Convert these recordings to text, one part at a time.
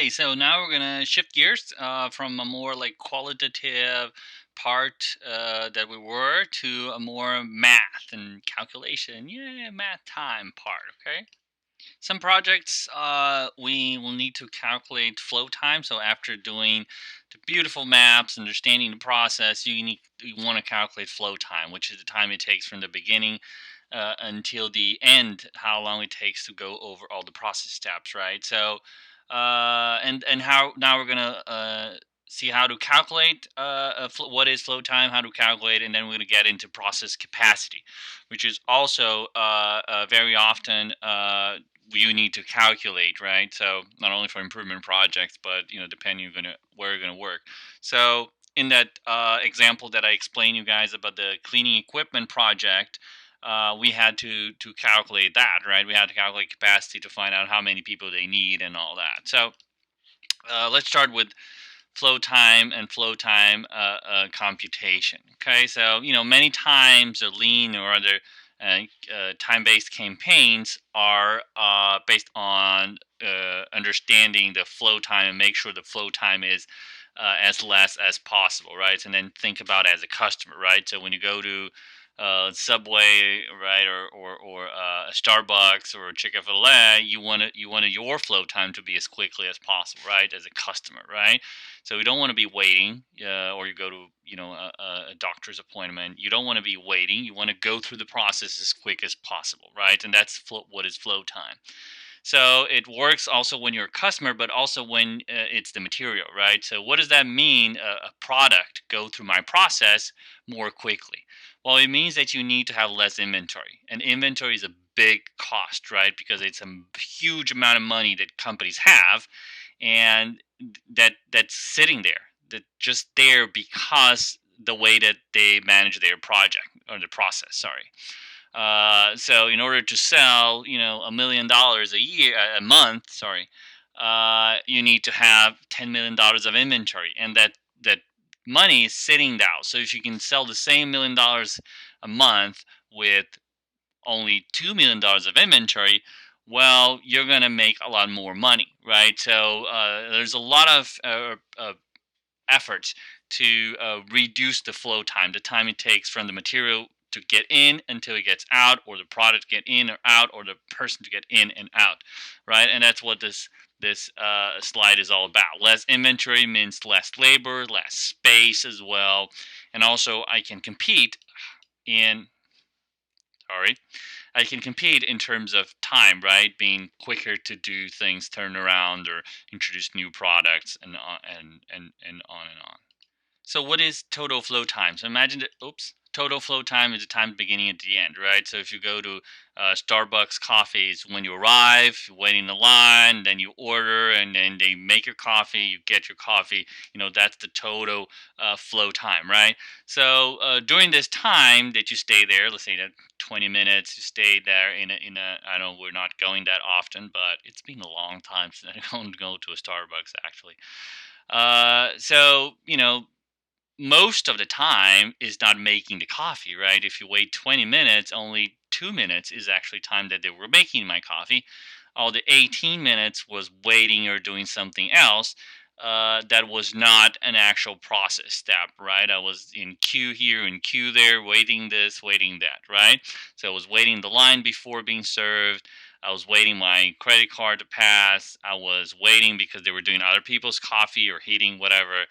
Okay, so now we're gonna shift gears from a more like qualitative part that we were to a more math and calculation. Yeah, math time part. Okay. Some projects we will need to calculate flow time. So after doing the beautiful maps, understanding the process, you want to calculate flow time, which is the time it takes from the beginning until the end, how long it takes to go over all the process steps, right? So and how now we're gonna see how to calculate what is flow time, how to calculate, and then we're gonna get into process capacity, which is also very often you need to calculate, right? So not only for improvement projects, but depending where you're gonna work. So in that example that I explained you guys about the cleaning equipment project, we had to calculate that, right? We had to calculate capacity to find out how many people they need and all that. So let's start with flow time computation. Okay, so many times the lean or other time-based campaigns are based on understanding the flow time and make sure the flow time is as less as possible, right? And then think about it as a customer, right? So when you go to Subway, right, or a Starbucks or Chick-fil-A, you want your flow time to be as quickly as possible, right, as a customer, right? So you don't want to be waiting, or you go to a doctor's appointment. You don't want to be waiting. You want to go through the process as quick as possible, right? And that's what is flow time. So it works also when you're a customer, but also when it's the material, right? So what does that mean? A product go through my process more quickly. Well, it means that you need to have less inventory, and inventory is a big cost, right? Because it's a huge amount of money that companies have, and that's sitting there, that just there because the way that they manage their project or the process. Sorry. So in order to sell, $1 million a year, a month, sorry, you need to have $10 million of inventory, and that money is sitting down. So if you can sell the same $1 million a month with only $2 million of inventory, well, you're gonna make a lot more money, right? So there's a lot of efforts to reduce the flow time, the time it takes from the material to get in until it gets out, or the product to get in or out, or the person to get in and out, right? And that's what this slide is all about. Less inventory means less labor, less space as well, and also in sorry, I can compete in terms of time, right? Being quicker to do things, turn around, or introduce new products, and on and on. So what is total flow time? So imagine that, oops, total flow time is the time beginning at the end, right? So if you go to Starbucks coffees, when you arrive, you wait in the line, then you order, and then they make your coffee, you get your coffee, that's the total flow time, right? So during this time that you stay there, let's say that 20 minutes, you stay there I know we're not going that often, but it's been a long time since I don't go to a Starbucks actually. So, most of the time is not making the coffee, right? If you wait 20 minutes, only 2 minutes is actually time that they were making my coffee. All the 18 minutes was waiting or doing something else. That was not an actual process step, right? I was in queue here and queue there, waiting this, waiting that, right? So I was waiting the line before being served. I was waiting my credit card to pass. I was waiting because they were doing other people's coffee or heating, whatever,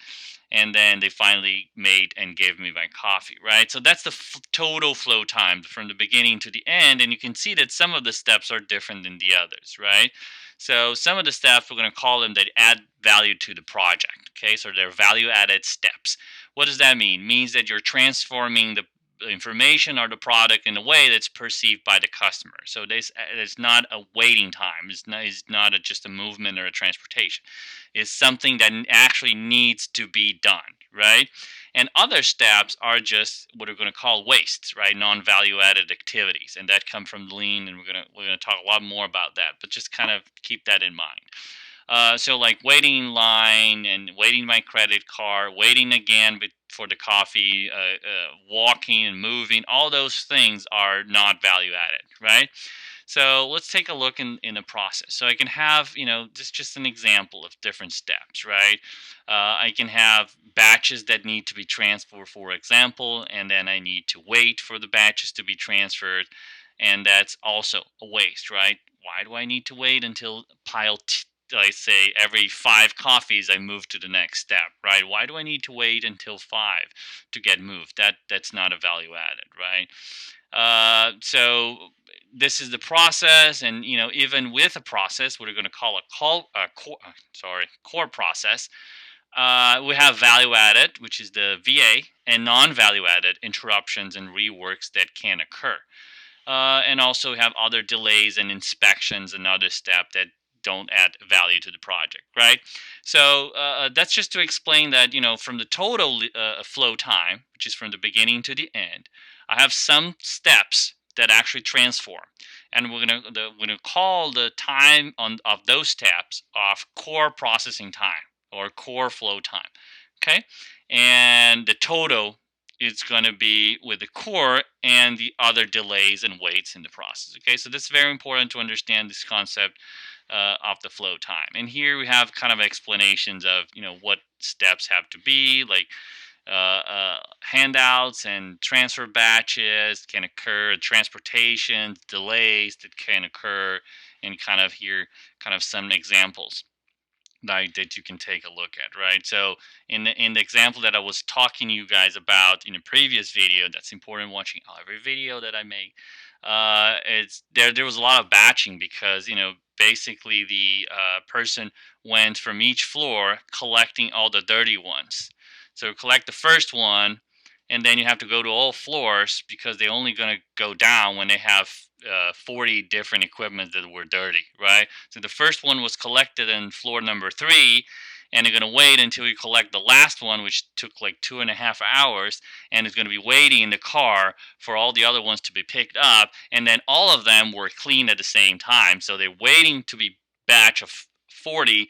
and then they finally made and gave me my coffee, right? So that's the total flow time from the beginning to the end, and you can see that some of the steps are different than the others, right? So some of the steps, we're going to call them that add value to the project. Okay, so they're value added steps. What does that mean? It means that you're transforming the information or the product in a way that's perceived by the customer. So this it's not a waiting time. It's not just a movement or a transportation. It's something that actually needs to be done, right? And other steps are just what we're going to call wastes, right? Non-value added activities, and that come from lean, and we're gonna talk a lot more about that. But just kind of keep that in mind. So like waiting in line and waiting my credit card, waiting again for the coffee, walking and moving, all those things are not value added, right? So let's take a look in the process. So I can have, just an example of different steps, right? I can have batches that need to be transferred, for example, and then I need to wait for the batches to be transferred, and that's also a waste, right? Why do I need to wait until I say every 5 coffees I move to the next step, right? Why do I need to wait until 5 to get moved? That's not a value added, right? So this is the process, and even with a process, what we're going to call core process. We have value added, which is the VA, and non-value added interruptions and reworks that can occur. And also have other delays and inspections and other step that don't add value to the project, right? So that's just to explain that from the total flow time, which is from the beginning to the end, I have some steps that actually transform, and we're gonna call the time of those steps of core processing time or core flow time. Okay, and the total is going to be with the core and the other delays and waits in the process. Okay, so that's very important to understand this concept of the flow time. And here we have kind of explanations of what steps have to be, like handouts and transfer batches can occur, transportation delays that can occur, and kind of some examples that you can take a look at, right? So in the example that I was talking to you guys about in a previous video, that's important watching every video that I make. It's there was a lot of batching because basically the person went from each floor collecting all the dirty ones. So collect the first one, and then you have to go to all floors because they're only going to go down when they have 40 different equipment that were dirty, right? So the first one was collected in floor number 3, and they're going to wait until you collect the last one, which took like 2.5 hours, and it's going to be waiting in the car for all the other ones to be picked up, and then all of them were cleaned at the same time. So they're waiting to be batch of 40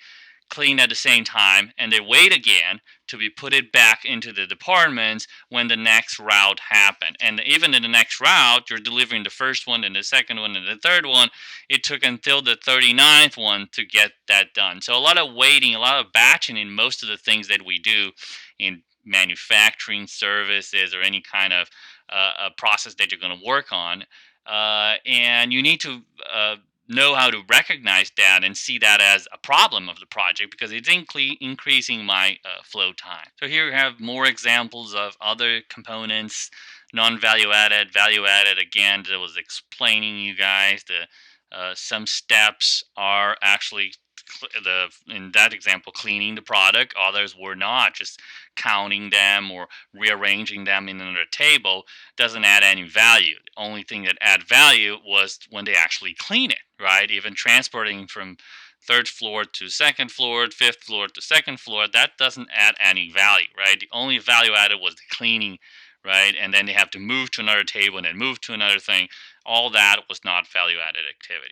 cleaned at the same time, and they wait again to be put it back into the departments when the next route happened. And even in the next route, you're delivering the first one and the second one and the third one. It took until the 39th one to get that done. So a lot of waiting, a lot of batching in most of the things that we do in manufacturing services or any kind of a process that you're going to work on. And you need to know how to recognize that and see that as a problem of the project because it's increasing my flow time. So here we have more examples of other components, non-value added, value added. Again, that was explaining you guys the some steps are actually in that example cleaning the product, others were not. Just counting them or rearranging them in another table doesn't add any value. The only thing that add value was when they actually clean it, right? Even transporting from third floor to second floor, fifth floor to second floor, that doesn't add any value, right? The only value added was the cleaning, right? And then they have to move to another table and then move to another thing. All that was not value added activity.